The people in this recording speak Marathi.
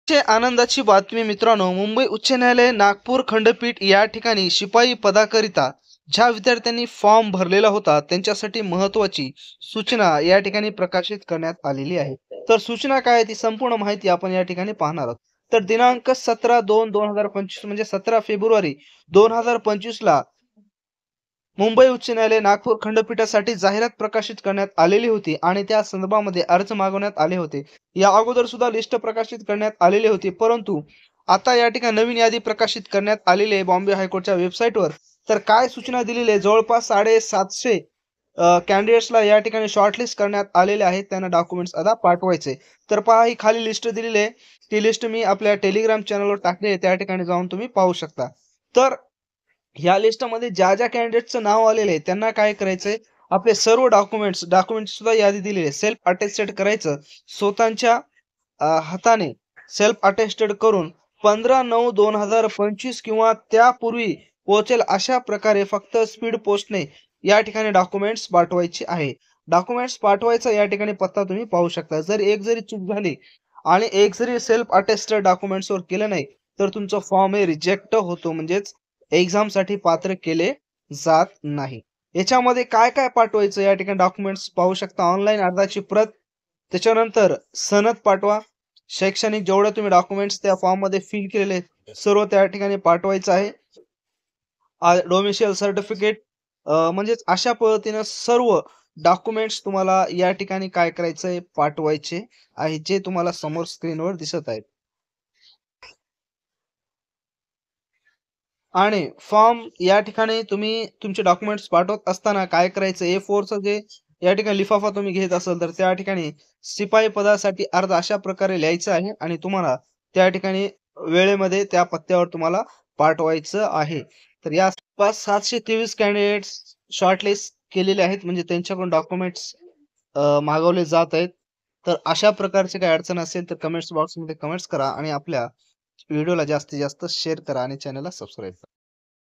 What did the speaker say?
आनंदाची बातमी मित्रांनो, मुंबई उच्च न्यायालय नागपूर खंडपीठ या ठिकाणी शिपाई पदाकरिता ज्या विद्यार्थ्यांनी फॉर्म भरलेला होता त्यांच्यासाठी महत्त्वाची सूचना या ठिकाणी प्रकाशित करण्यात आलेली आहे. तर सूचना काय आहे ती संपूर्ण माहिती आपण या ठिकाणी पाहणार आहोत. तर दिनांक 17/2/2025 म्हणजे 17 फेब्रुवारी 2025 ला मुंबई उच्च न्यायालय नागपूर खंडपीठासाठी जाहिरात प्रकाशित करण्यात आलेली होती आणि त्या संदर्भामध्ये अर्ज मागवण्यात आले होते. या अगोदर सुद्धा लिस्ट प्रकाशित करण्यात आलेली होती, परंतु आता या ठिकाणी नवीन यादी प्रकाशित करण्यात आलेली आहे बॉम्बे हायकोर्टच्या वेबसाईटवर. तर काय सूचना दिलेली आहे, जवळपास 750 कॅन्डिडेट्सला या ठिकाणी शॉर्टलिस्ट करण्यात आलेले आहेत. त्यांना डॉक्युमेंट्स आता पाठवायचे. तर पहा, ही खाली लिस्ट दिलेली आहे. ती लिस्ट मी आपल्या टेलिग्राम चॅनलवर टाकली आहे, त्या ठिकाणी जाऊन तुम्ही पाहू शकता. तर ह्या लिस्टमध्ये ज्या ज्या कॅन्डिडेटचं नाव आलेलं आहे त्यांना काय करायचंय, आपले सर्व डॉक्युमेंट्स सुद्धा यादी दिलेली आहे. सेल्फ अटेस्टेड करायचं स्वतःच्या हाताने सेल्फ अटेस्टेड करून 15/9/2025 किंवा त्यापूर्वी पोहोचेल अशा प्रकारे फक्त स्पीड पोस्टने या ठिकाणी डॉक्युमेंट्स पाठवायचे आहे. डॉक्युमेंट्स पाठवायचा या ठिकाणी पत्ता तुम्ही पाहू शकता. जर एक जरी चूक झाली आणि एक जरी सेल्फ अटेस्टेड डॉक्युमेंट्सवर केलं नाही तर तुमचा फॉर्म हे रिजेक्ट होतो, म्हणजेच एक्झामसाठी पात्र केले जात नाही. याच्यामध्ये काय काय पाठवायचं या ठिकाणी डॉक्युमेंट्स पाहू शकता. ऑनलाईन अर्जाची प्रत, त्याच्यानंतर सनद पाठवा. शैक्षणिक जेवढे तुम्ही डॉक्युमेंट्स त्या फॉर्म मध्ये फिल केलेले सर्व त्या ठिकाणी पाठवायचं आहे. डोमिशियल सर्टिफिकेट, म्हणजेच अशा पद्धतीनं सर्व डॉक्युमेंट्स तुम्हाला या ठिकाणी काय करायचंय, पाठवायचे आहे, जे तुम्हाला समोर स्क्रीनवर दिसत आहेत. आणि फॉर्म या ठिकाणी तुम्ही तुमचे डॉक्युमेंट्स पाठवत असताना काय करायचं, A4चं जे या ठिकाणी लिफाफा तुम्ही घेत असाल तर त्या ठिकाणी शिपाई पदासाठी अर्ज अशा प्रकारे लिहायचं आहे आणि तुम्हाला त्या ठिकाणी वेळेमध्ये त्या पत्त्यावर तुम्हाला पाठवायचं आहे. तर या आसपास 723 कॅन्डिडेट्स शॉर्टलिस्ट केलेले आहेत, म्हणजे त्यांच्याकडून डॉक्युमेंट्स मागवले जात आहेत. तर अशा प्रकारची काही अडचण असेल तर कमेंट्स बॉक्समध्ये कमेंट्स करा आणि आपल्या व्हिडिओला जास्तीत जास्त शेअर करा आणि चॅनलला सबस्क्राईब करा.